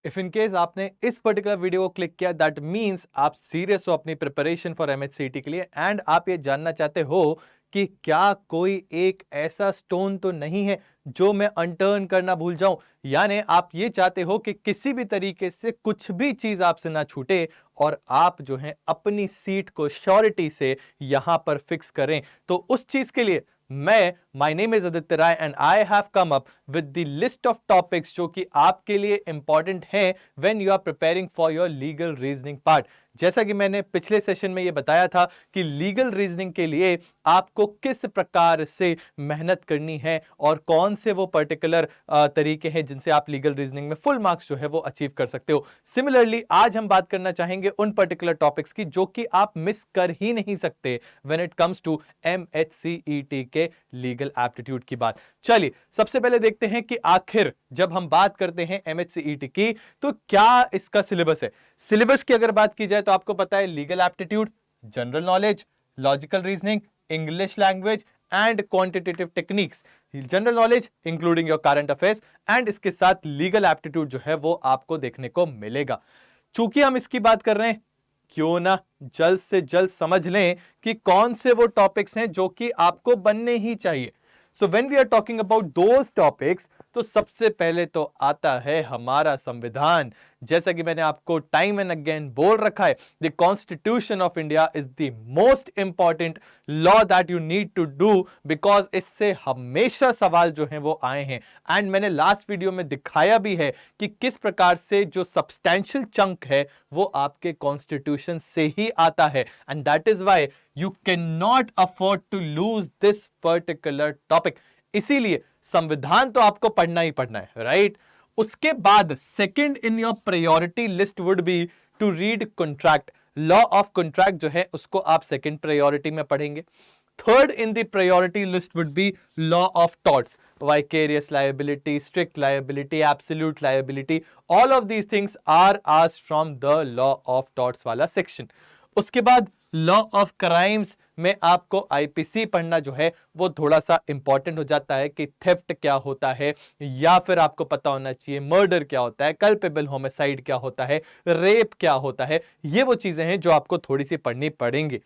If in case आपने इस particular video को क्लिक किया, दैट मीन्स आप सीरियस हो अपनी प्रिपरेशन फॉर एमएचसीईटी के लिए एंड आप ये जानना चाहते हो कि क्या कोई एक ऐसा स्टोन तो नहीं है जो मैं अनटर्न करना भूल जाऊं। यानी आप ये चाहते हो कि किसी भी तरीके से कुछ भी चीज आपसे ना छूटे और आप जो है अपनी सीट को श्योरिटी से यहां पर फिक्स करें। तो उस चीज के लिए my name is Aditya Rai and I have come up with the list of topics जो कि आपके लिए इंपॉर्टेंट है when you are preparing for your legal reasoning part. जैसा कि मैंने पिछले सेशन में यह बताया था कि लीगल रीजनिंग के लिए आपको किस प्रकार से मेहनत करनी है और कौन से वो पर्टिकुलर तरीके हैं जिनसे आप लीगल रीजनिंग में फुल मार्क्स जो है वो अचीव कर सकते हो। सिमिलरली आज हम बात करना चाहेंगे उन पर्टिकुलर टॉपिक्स की जो कि आप मिस कर ही नहीं सकते when it comes to MHCET के लीगल एप्टीट्यूड की बात। चलिए सबसे पहले देखते हैं कि आखिर जब हम बात करते हैं एमएचसीईटी की तो क्या इसका सिलेबस है। सिलेबस की अगर बात की जाए तो आपको पता है legal aptitude, general knowledge, logical reasoning, English language and quantitative techniques. General knowledge including your current affairs and इसके साथ लीगल एप्टीट्यूड जो है वो आपको देखने को मिलेगा। चूंकि हम इसकी बात कर रहे हैं, क्यों ना जल्द से जल्द समझ लें कि कौन से वो टॉपिक्स हैं जो कि आपको बनने ही चाहिए। So when we are talking about those topics, तो सबसे पहले तो आता है हमारा संविधान। जैसा कि मैंने आपको टाइम एंड अगेन बोल रखा है, the constitution of India is the most important law that you need to do, because इससे हमेशा सवाल जो है वो आए हैं एंड मैंने लास्ट वीडियो में दिखाया भी है कि किस प्रकार से जो सब्सटैंशियल चंक है वो आपके कॉन्स्टिट्यूशन से ही आता है and that is why you can not afford to lose this particular topic. इसीलिए संविधान तो आपको पढ़ना ही पढ़ना है, राइट? उसके बाद second in your priority list would be to read contract. Law of contract जो है उसको आप सेकंड प्रायोरिटी में पढ़ेंगे। Third in the priority list would be law of torts, vicarious liability, strict liability, absolute liability. All of these things are asked from the law of torts वाला section. उसके बाद law of crimes में आपको IPC पढ़ना जो है वो थोड़ा सा इंपॉर्टेंट हो जाता है कि थेफ्ट क्या होता है, या फिर आपको पता होना चाहिए मर्डर क्या होता है, कल्पेबल होमिसाइड क्या होता है, रेप क्या होता है। ये वो चीजें हैं जो आपको थोड़ी सी पढ़नी पड़ेंगी।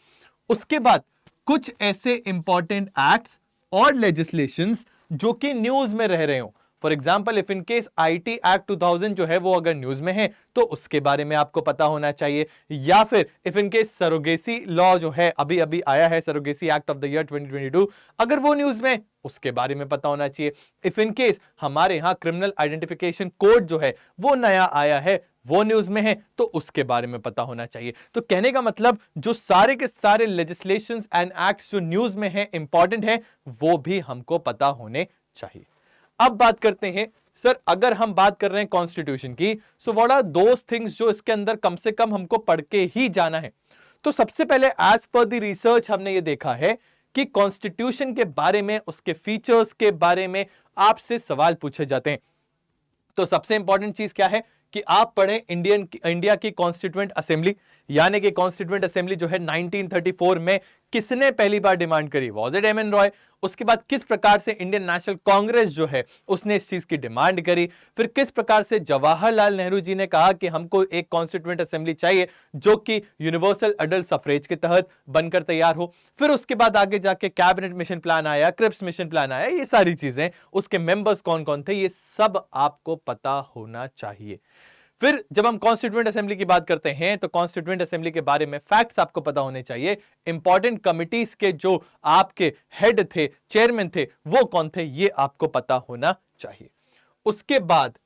उसके बाद कुछ ऐसे इंपॉर्टेंट एक्ट्स और लेजिस्लेशंस जो कि न्यूज में रह रहे हो। For example if in case IT act 2000 जो है वो अगर न्यूज में है तो उसके बारे में आपको पता होना चाहिए, या फिर if in case surrogacy law जो है अभी अभी आया है, surrogacy act of the year 2022, अगर वो न्यूज में उसके बारे में पता होना चाहिए। इफ इन केस हमारे यहां क्रिमिनल आइडेंटिफिकेशन कोड जो है वो नया आया है, वो न्यूज में है, तो उसके बारे में पता होना चाहिए। तो कहने का मतलब जो सारे के सारे लेजिस्लेशंस एंड एक्ट्स जो न्यूज में है इंपॉर्टेंट है, वो भी हमको पता होने चाहिए। अब बात करते हैं सर, अगर हम बात कर रहे हैं कॉन्स्टिट्यूशन की, so what are those things जो इसके अंदर कम से कम हमको पढ़ के ही जाना है। तो सबसे पहले एज पर द रिसर्च हमने ये देखा है कि कॉन्स्टिट्यूशन के बारे में, उसके फीचर्स के बारे में आपसे सवाल पूछे जाते हैं। तो सबसे इंपॉर्टेंट चीज क्या है कि आप पढ़ें इंडिया की कॉन्स्टिट्यूएंट असेंबली, यानी कि कॉन्स्टिट्यूएंट असेंबली जो है 1934 में किसने पहली बार डिमांड करी, was it M N Roy? उसके बाद किस प्रकार से इंडियन नेशनल कांग्रेस जो है उसने इस चीज की डिमांड करी, फिर किस प्रकार से जवाहरलाल नेहरू जी ने कहा कि हमको एक कॉन्स्टिट्यूएंट असेंबली चाहिए जो कि यूनिवर्सल अडल्ट सफरेज के तहत बनकर तैयार हो, फिर उसके बाद आगे जाके कैबिनेट मिशन प्लान आया, क्रिप्स मिशन प्लान आया, ये सारी चीजें, उसके मेंबर्स कौन कौन थे, ये सब आपको पता होना चाहिए। फिर जब हम कॉन्स्टिट्यूएंट असेंबली की बात करते हैं तो कॉन्स्टिट्यूएंट असेंबली के बारे में फैक्ट्स आपको पता होने चाहिए। इंपॉर्टेंट कमिटीज के जो आपके हेड थे, चेयरमैन थे, वो कौन थे, ये आपको पता होना चाहिए। उसके बाद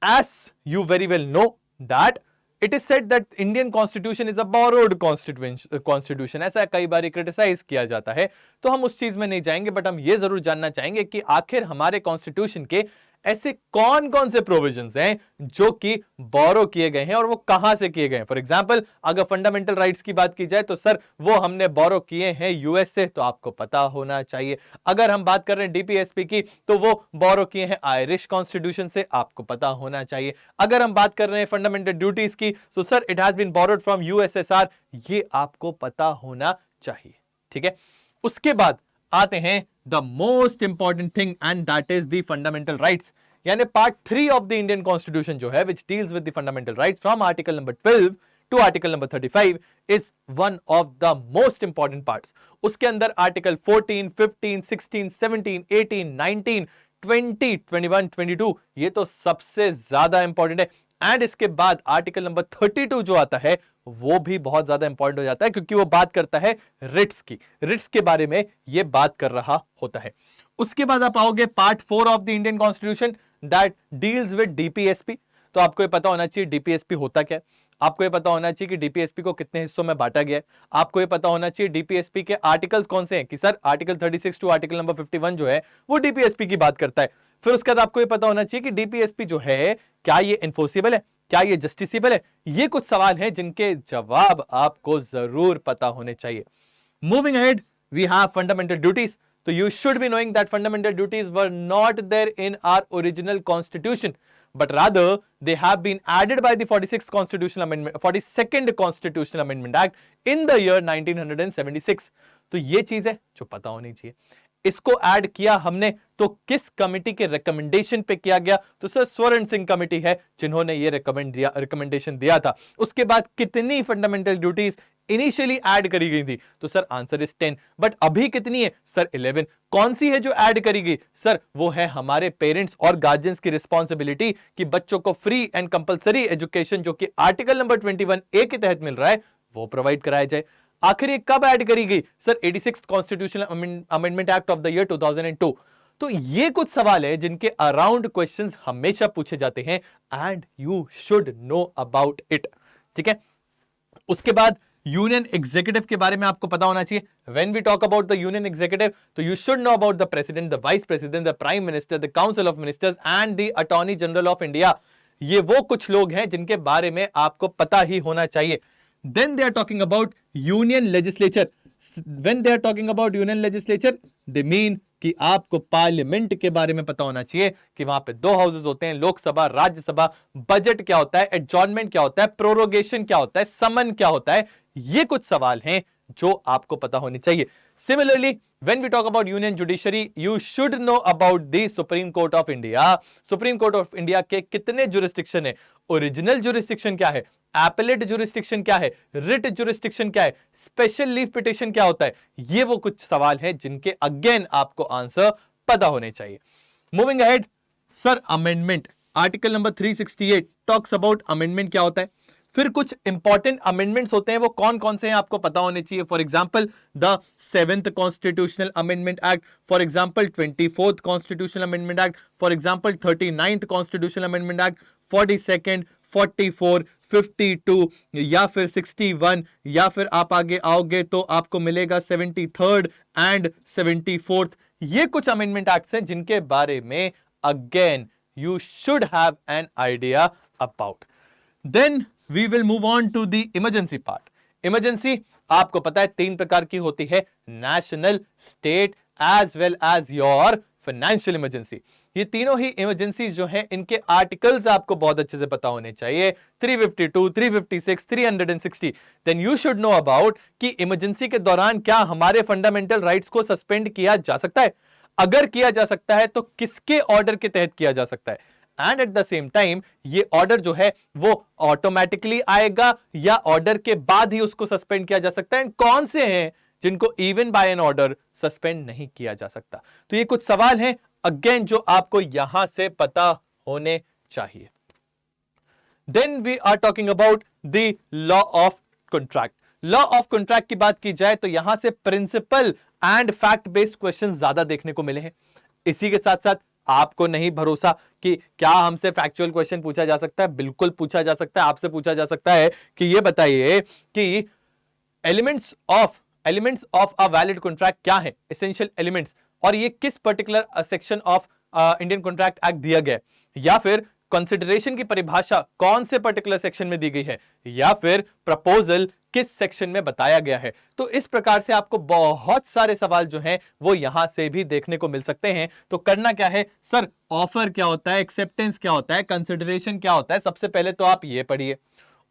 as you very well know that it is said that Indian constitution is a borrowed constitution, ऐसा कई बार क्रिटिसाइज किया जाता है, तो हम उस चीज में नहीं जाएंगे, बट हम ये जरूर जानना चाहेंगे कि आखिर हमारे कॉन्स्टिट्यूशन के ऐसे कौन कौन से प्रोविजंस हैं जो कि बोरो किए गए हैं और वो कहां से किए गए हैं। फॉर एग्जांपल अगर फंडामेंटल राइट्स की बात की जाए तो सर वो हमने बोरो किए हैं यूएस से, तो आपको पता होना चाहिए। अगर हम बात कर रहे हैं डीपीएसपी की तो वो बोरो किए हैं आयरिश कॉन्स्टिट्यूशन से, आपको पता होना चाहिए। अगर हम बात कर रहे हैं फंडामेंटल ड्यूटीज की तो sir it has been borrowed from USSR, ये आपको पता होना चाहिए। ठीक है, उसके बाद आते हैं the most important thing and that is the fundamental rights. यानी part 3 of the Indian constitution जो है which deals with the fundamental rights from article number 12 to article number 35 is one of the most important parts. उसके अंदर article 14, 15, 16, 17, 18, 19, 20, 21, 22 ये तो सबसे ज्यादा important है। एंड इसके बाद आर्टिकल नंबर 32 जो आता है वो भी बहुत ज्यादा इंपॉर्टेंट हो जाता है, क्योंकि वो बात करता है रिट्स की, रिट्स के बारे में ये बात कर रहा होता है। उसके बाद आप आओगे part 4 of the Indian constitution that deals with DPSP. तो आपको ये पता होना चाहिए डीपीएसपी होता क्या है, आपको ये पता होना चाहिए कि डीपीएसपी को कितने हिस्सों में बांटा गया है, आपको ये पता होना चाहिए डीपीएसपी के आर्टिकल्स कौन से हैं, कि sir article 36 to article number 51 जो है वो डीपीएसपी की बात करता है। फिर उसके बाद आपको ये पता होना चाहिए कि डीपीएसपी जो है क्या ये इन्फोर्सिबल है, क्या ये जस्टिसेबल है। ये कुछ सवाल हैं जिनके जवाब आपको जरूर पता होने चाहिए। Moving ahead we have fundamental duties. तो you should be knowing that fundamental duties were not there in our original constitution, but rather they have been added by the 42nd Constitutional Amendment Act in the year 1976. तो ये चीज है जो पता होनी चाहिए। इसको ऐड किया हमने तो किस कमिटी के रिकमेंडेशन पे किया गया, तो सर स्वर्ण सिंह कमिटी है जिन्होंने ये रिकमेंडेशन दिया था। उसके बाद कितनी फंडामेंटल ड्यूटीज इनिशियली ऐड करी गई थी, तो सर आंसर इज 10, बट अभी कितनी है सर 11। कौन सी है जो ऐड करी गई, सर वो है हमारे पेरेंट्स और गार्जियंस की रिस्पॉन्सिबिलिटी कि बच्चों को फ्री एंड कंपलसरी एजुकेशन जो कि आर्टिकल नंबर 21A के तहत मिल रहा है वो प्रोवाइड कराया जाए। आखिर ये कब ऐड करी गई, sir 86th constitutional amendment act of the year 2002। तो ये कुछ सवाल है जिनके अराउंड क्वेश्चंस हमेशा पूछे जाते हैं and you should know about it, ठीक है। उसके बाद यूनियन एग्जीक्यूटिव के बारे में आपको पता होना चाहिए। When we talk about the union executive तो you should know about the president, the vice president, the prime minister, the council of ministers and the attorney general of India. ये वो कुछ लोग हैं जिनके बारे में आपको पता ही होना चाहिए। Then they are talking about union legislature. When they are talking about union legislature they mean कि आपको पार्लियामेंट के बारे में पता होना चाहिए कि वहां पे 2 हाउसेस होते हैं, लोकसभा, राज्यसभा, बजट क्या होता है, एडजॉर्नमेंट क्या होता है, प्रोरोगेशन क्या होता है, समन क्या होता है। ये कुछ सवाल हैं जो आपको पता होने चाहिए। Similarly when we talk about union judiciary you should know about the supreme court of india। supreme court of india के कितने jurisdiction है, ओरिजिनल jurisdiction क्या है, एपेलेट jurisdiction क्या है, रिट jurisdiction क्या है, स्पेशल लीव पिटिशन क्या होता है। ये वो कुछ सवाल हैं जिनके अगेन आपको आंसर पता होने चाहिए। Moving ahead, sir amendment article number 368 talks about amendment क्या होता है। फिर कुछ इंपॉर्टेंट अमेंडमेंट्स होते हैं, वो कौन कौन से हैं आपको पता होने चाहिए। For example the 7th constitutional amendment act, for example 24th constitutional amendment act, for example 39th constitutional amendment act, 42nd, 44, 52 या फिर 61, या फिर आप आगे आओगे तो आपको मिलेगा 73rd एंड 74th। ये कुछ अमेंडमेंट एक्ट्स हैं जिनके बारे में again you should have an idea about. Then we will move on to the emergency part. Emergency आपको पता है 3 प्रकार की होती है, national, state as well as your financial emergency. ये तीनों ही इमरजेंसीज जो हैं इनके आर्टिकल्स आपको बहुत अच्छे से पता होने चाहिए, 352, 356, 360। Then you should know about कि इमरजेंसी के दौरान क्या हमारे फंडामेंटल राइट्स को सस्पेंड किया जा सकता है, अगर किया जा सकता है तो किसके ऑर्डर के तहत किया जा सकता है, and at the same time ये ऑर्डर जो है वो ऑटोमेटिकली आएगा या ऑर्डर के बाद ही उसको सस्पेंड किया जा सकता है, एंड कौन से हैं जिनको even by an order suspend नहीं किया जा सकता। तो ये कुछ सवाल हैं अगेन जो आपको यहां से पता होने चाहिए। Then we are talking about the law of contract. Law of contract की बात की जाए तो यहां से principle and fact based question ज्यादा देखने को मिले हैं। इसी के साथ साथ आपको नहीं भरोसा कि क्या हमसे फैक्चुअल क्वेश्चन पूछा जा सकता है, बिल्कुल पूछा जा सकता है। आपसे पूछा जा सकता है कि ये बताइए कि elements of a valid contract क्या है, एसेंशियल एलिमेंट्स, और ये किस particular section of Indian contract act दिया गया है, या फिर कंसिडरेशन की परिभाषा कौन से पर्टिकुलर सेक्शन में दी गई है, या फिर प्रपोजल किस सेक्शन में बताया गया है। तो इस प्रकार से आपको बहुत सारे सवाल जो हैं वो यहां से भी देखने को मिल सकते हैं। तो करना क्या है, सर ऑफर क्या होता है, एक्सेप्टेंस क्या होता है, कंसिडरेशन क्या होता है, सबसे पहले तो आप ये पढ़िए।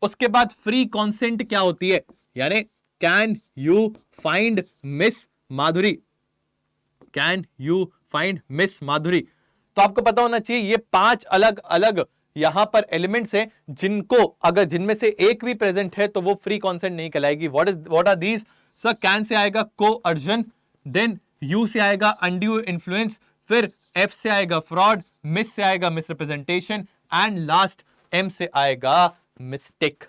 उसके बाद फ्री कॉन्सेंट क्या होती है, यानी can you find miss Madhuri, can you find miss Madhuri. तो तो आपको पता होना चाहिए ये 5 अलग अलग यहां पर एलिमेंट्स हैं जिनको अगर जिनमें से एक भी प्रेजेंट है तो वो फ्री कॉन्सेंट नहीं कहलाएगी। What are these sir? कैन से आएगा कोअर्जन, देन यू से आएगा अनड्यू इन्फ्लुएंस, फिर एफ से आएगा फ्रॉड, मिस से आएगा मिसरिप्रेजेंटेशन एंड लास्ट एम से आएगा मिस्टेक।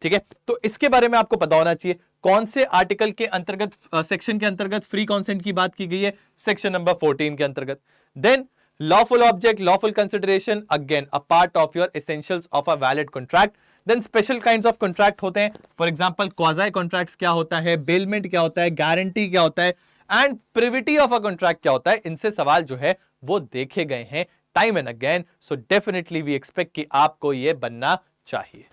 ठीक है, तो इसके बारे में आपको पता होना चाहिए कौन से आर्टिकल के अंतर्गत सेक्शन के अंतर्गत फ्री कॉन्सेंट की बात की गई है, सेक्शन नंबर 14 के अंतर्गत। Then lawful object, lawful consideration, again a part of your essentials of a valid contract. Then special kinds of contract होते हैं, for example quasi contracts क्या होता है, bailment क्या होता है, guarantee क्या होता है and privity of a contract क्या होता है। इनसे सवाल जो है वो देखे गए हैं time and again, so definitely we expect कि आपको ये बनना चाहिए।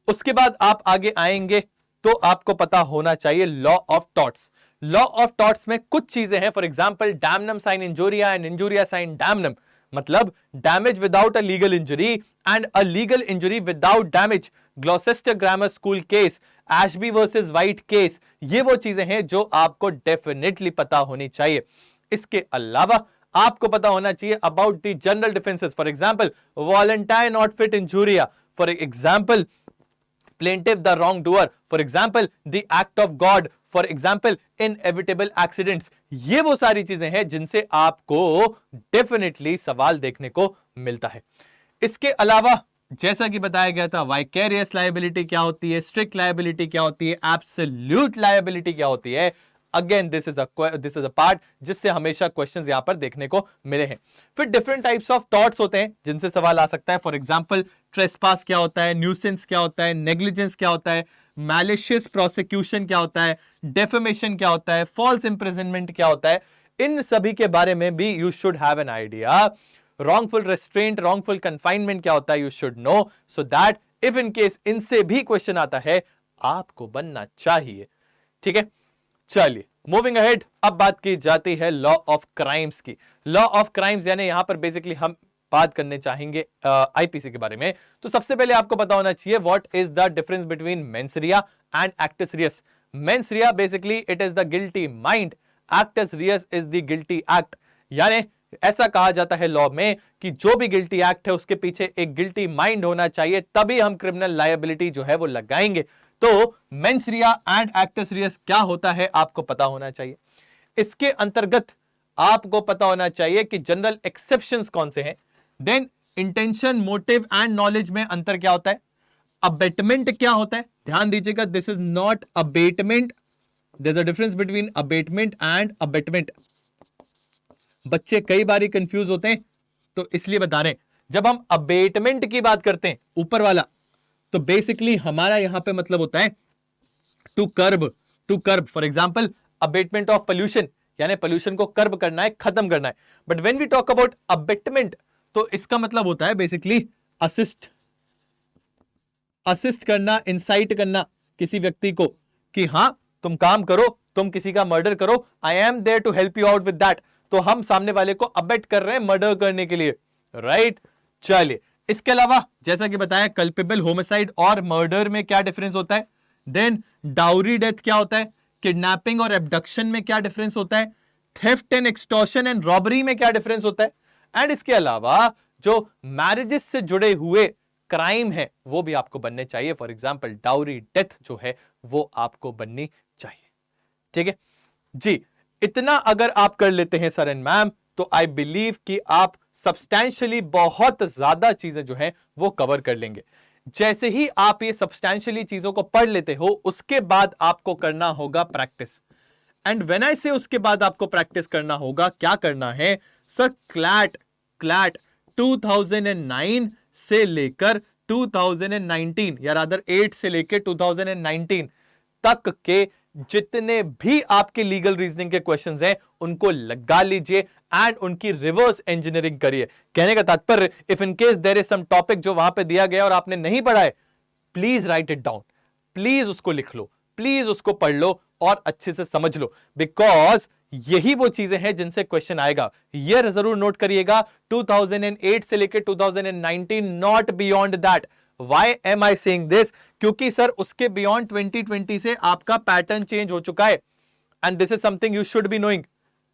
उसके बाद आप आगे आएंगे तो आपको पता होना चाहिए law of torts. Law of torts में कुछ चीजें हैं, for example damnum sine injuria and injuria sine damnum, मतलब damage without a legal injury and a legal injury without damage, Gloucester grammar school case, Ashby versus White case, ये वो चीजें हैं जो आपको डेफिनेटली पता होनी चाहिए। इसके अलावा आपको पता होना चाहिए about the general defences, for example volenti non fit injuria, for example plaintiff the wrongdoer, for example the act of God, for example inevitable accidents। ये वो सारी चीजें हैं जिनसे आपको डेफिनेटली सवाल देखने को मिलता है। इसके अलावा जैसा कि बताया गया था वाइकेरियस लायबिलिटी क्या होती है, स्ट्रिक्ट लायबिलिटी क्या होती है, एब्सोल्यूट लायबिलिटी क्या होती है। Again this is a part जिससे हमेशा क्वेश्चंस यहां पर देखने को मिले हैं। फिर डिफरेंट टाइप्स ऑफ टॉर्ट्स होते हैं जिनसे सवाल आ सकता है, फॉर एग्जांपल ट्रेसपास क्या होता है, न्यूसेंस क्या होता है, नेग्लिजेंस क्या होता है, मैलिशियस प्रोसिक्यूशन क्या होता है, डेफेमेशन क्या होता है, फॉल्स इंप्रिजनमेंट क्या होता है। इन सभी के बारे में भी you should have an idea. wrongful restraint, wrongful confinement क्या होता है, you should no, so that if in case इनसे भी क्वेश्चन आता है आपको बनना चाहिए। ठीक है, चलिए मूविंग अहेड, अब बात की जाती है लॉ ऑफ क्राइम्स की। लॉ ऑफ क्राइम्स यानी यहां पर बेसिकली हम बात करने चाहेंगे आईपीसी के बारे में। तो सबसे पहले आपको पता होना चाहिए what is the difference between mens rea and actus reus. Mens rea basically it is the guilty mind, actus reus is the guilty act. यानी ऐसा कहा जाता है लॉ में कि जो भी गिल्टी एक्ट है उसके पीछे एक गिल्टी माइंड होना चाहिए, तभी हम क्रिमिनल लायबिलिटी जो है वो लगाएंगे। तो mains rea and actus Reis क्या होता है आपको पता होना चाहिए। इसके अंतर्गत आपको पता होना चाहिए कि जनरल एक्सेप्शंस कौन से हैं। Then intention, motive and knowledge में अंतर क्या होता है। अबेटमेंट क्या होता है, ध्यान दीजिएगा, this is not abetment, there is a difference between abetment and abetment. बच्चे कई बार कंफ्यूज होते हैं तो इसलिए बता रहे हैं, जब हम अबेटमेंट की बात करते हैं ऊपर वाला, तो बेसिकली हमारा यहां पे मतलब होता है to curb. For example abetment of pollution, यानी पोल्यूशन को कर्ब करना है, खत्म करना है। But when we talk about abetment तो इसका मतलब होता है बेसिकली असिस्ट करना, इंसाइट करना किसी व्यक्ति को कि हां तुम काम करो, तुम किसी का मर्डर करो, I am there to help you out with that. तो हम सामने वाले को अबेट कर रहे हैं मर्डर करने के लिए, राइट। चलिए इसके अलावा जैसा कि बताया कल्पेबल होमिसाइड और मर्डर में क्या डिफरेंस होता है। देन डाउरी डेथ क्या होता है, किडनैपिंग और एब्डक्शन में क्या डिफरेंस होता है, theft and extortion and robbery में क्या डिफरेंस होता है। एंड इसके अलावा जो मैरिजेस से जुड़े हुए क्राइम है वो भी आपको बनने चाहिए, फॉर एग्जाम्पल डाउरी डेथ जो है वो आपको बननी चाहिए। ठीक है जी, इतना अगर आप कर लेते हैं सर एंड मैम तो आई बिलीव कि आप सब्सटैंशियली बहुत ज्यादा चीजें जो हैं वो कवर कर लेंगे। जैसे ही आप ये सब्सटैंशियली चीजों को पढ़ लेते हो उसके बाद आपको करना होगा प्रैक्टिस। एंड व्हेन आई से उसके बाद आपको प्रैक्टिस करना होगा, क्या करना है सर, क्लैट 2009 से लेकर 2019 या रादर 8 से लेकर 2019 तक के जितने भी आपके लीगल रीजनिंग के क्वेश्चंस हैं उनको लगा लीजिए एंड उनकी रिवर्स इंजीनियरिंग करिए। कहने का तात्पर्य, if in case there is some topic जो वहां पे दिया गया और आपने नहीं पढ़ा है, please right it down, please उसको लिख लो, प्लीज उसको पढ़ लो और अच्छे से समझ लो, बिकॉज यही वो चीजें हैं जिनसे क्वेश्चन आएगा। ईयर जरूर नोट करिएगा 2008 से लेकर 2019, not beyond that. Why am I saying this? क्योंकि सर उसके बियॉन्ड 2020 से आपका पैटर्न चेंज हो चुका है and this is something you should be knowing.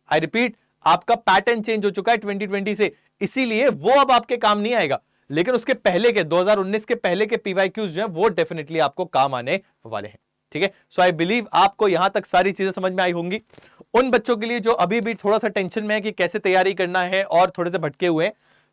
I repeat, आपका पैटर्न चेंज हो चुका है 2020 से। इसीलिए वो अब आपके काम नहीं आएगा, लेकिन उसके पहले के 2019 के पहले के पीवाईक्यूज जो है वो डेफिनेटली आपको काम आने वाले हैं। ठीक है, सो आई बिलीव आपको यहां तक सारी चीजें समझ में आई होंगी। उन बच्चों के लिए जो अभी भी थोड़ा सा टेंशन में है कि कैसे तैयारी करना है और थोड़े से भटके हुए हैं,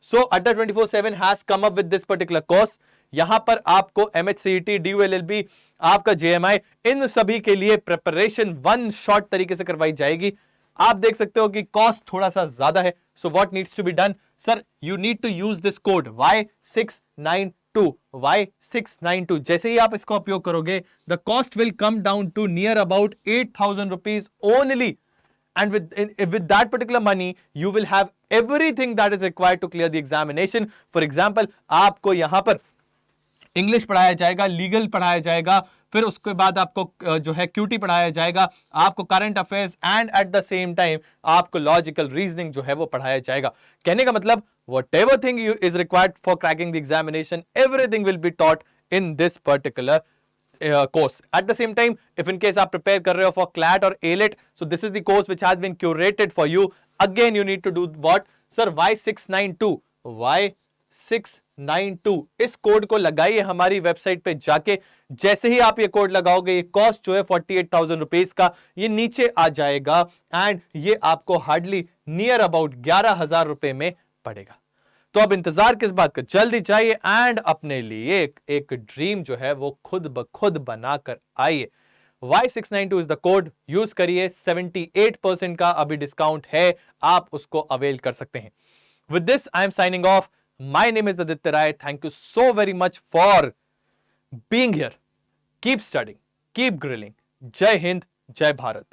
सो अड्डा 24/7 has come up with this particular course. यहां पर आपको MHCET, DULLB, आपका JMI, इन सभी के लिए प्रिपरेशन वन शॉट तरीके से करवाई जाएगी। आप देख सकते हो कि कॉस्ट थोड़ा सा ज्यादा है, so what needs to be done sir, you need to use this code Y692, Y692। जैसे ही आप इसका उपयोग करोगे, the cost will come down to near about 8,000 rupees only, and with that particular money you will have everything that is required to clear the examination. For example, आपको यहां पर English पढ़ाया जाएगा, लीगल पढ़ाया जाएगा, फिर उसके बाद आपको जो है क्यूटी पढ़ाया जाएगा, आपको current affairs, and at the same time आपको लॉजिकल रीजनिंग जो है वो पढ़ाया जाएगा। कहने का मतलब whatever thing is required for cracking the examination, everything will be taught in this particular course. At the same time, if in case आप prepare कर रहे हो for CLAT or ALET, so this is the course which has been curated for you. Again, you need to do what? Sir, Y692, Y692 इस code को लगाइए हमारी website पे जाके। जैसे ही आप ये कोड लगाओगे, ये कॉस्ट जो है 48,000 रुपीज का ये नीचे आ जाएगा, एंड ये आपको हार्डली नियर अबाउट 11,000 रुपए में पड़ेगा। तो अब इंतजार किस बात का, जल्दी जाइए एंड अपने लिए एक ड्रीम जो है वो खुद ब खुद बनाकर आइए। Y692 is the code, use करिए। 78% का अभी डिस्काउंट है, आप उसको अवेल कर सकते हैं। With this I am signing off. My name is Aditya Rai. Thank you so very much for being here. Keep studying, keep grilling. जय हिंद, जय भारत।